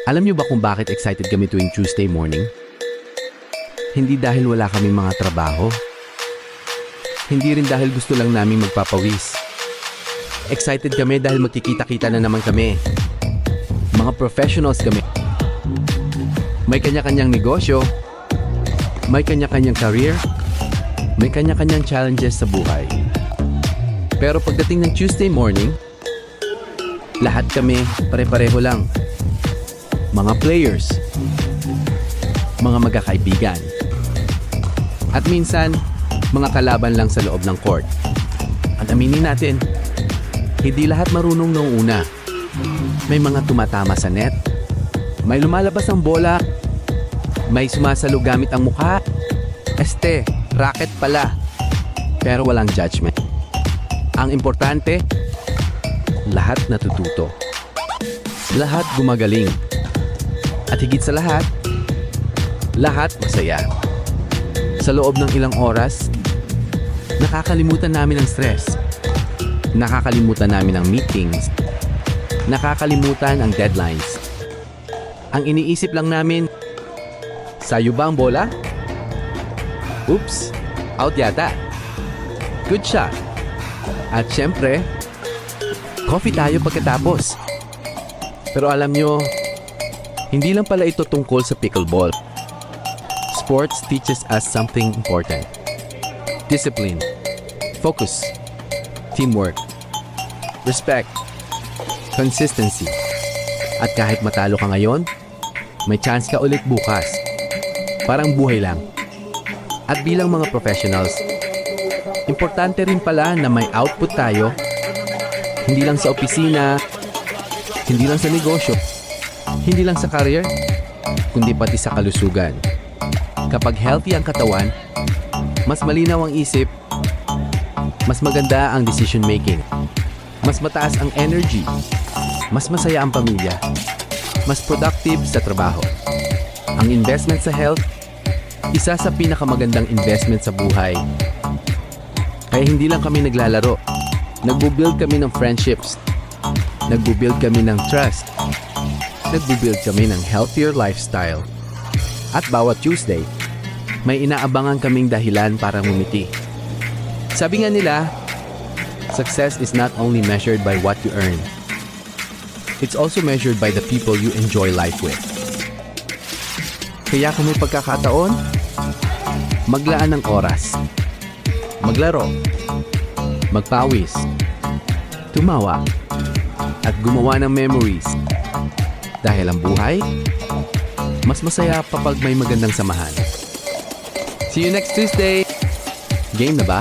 Alam niyo ba kung bakit excited kami tuwing Tuesday morning? Hindi dahil wala kaming mga trabaho. Hindi rin dahil gusto lang naming magpapawis. Excited kami dahil magkikita-kita na naman kami. Mga professionals kami. May kanya-kanyang negosyo. May kanya-kanyang career. May kanya-kanyang challenges sa buhay. Pero pagdating ng Tuesday morning, lahat kami pare-pareho lang. Mga players. Mga magkakaibigan. At minsan, mga kalaban lang sa loob ng court. At aminin natin, hindi lahat marunong noong una. May mga tumatama sa net. May lumalabas ang bola. May sumasalo gamit ang mukha. Racket pala. Pero walang judgment. Ang importante, lahat natututo. Lahat gumagaling. At higit sa lahat masaya. Sa loob ng ilang oras, nakakalimutan namin ang stress. Nakakalimutan namin ang meetings. Nakakalimutan ang deadlines. Ang iniisip lang namin, sayo ba ang bola? Oops, out yata. Good shot. At syempre, coffee tayo pagkatapos. Pero alam nyo, hindi lang pala ito tungkol sa pickleball. Sports teaches us something important. Discipline, focus, teamwork, respect, consistency. At kahit matalo ka ngayon, may chance ka ulit bukas. Parang buhay lang. At bilang mga professionals, importante rin pala na may output tayo. Hindi lang sa opisina, hindi lang sa negosyo, hindi lang sa career, kundi pati sa kalusugan. Kapag healthy ang katawan, mas malinaw ang isip, mas maganda ang decision making, mas mataas ang energy, mas masaya ang pamilya, mas productive sa trabaho. Ang investment sa health, isa sa pinakamagandang investment sa buhay. Kaya hindi lang kami naglalaro, nagbubuild kami ng friendships, nagbubuild kami ng trust, nagbubuild kami ng healthier lifestyle. At bawat Tuesday, may inaabangan kaming dahilan para ngumiti. Sabi nga nila, success is not only measured by what you earn. It's also measured by the people you enjoy life with. Kaya kung may pagkakataon, maglaan ng oras. Maglaro. Magpawis. Tumawa. At gumawa ng memories. Dahil ang buhay, mas masaya kapag may magandang samahan. See you next Tuesday! Game na ba?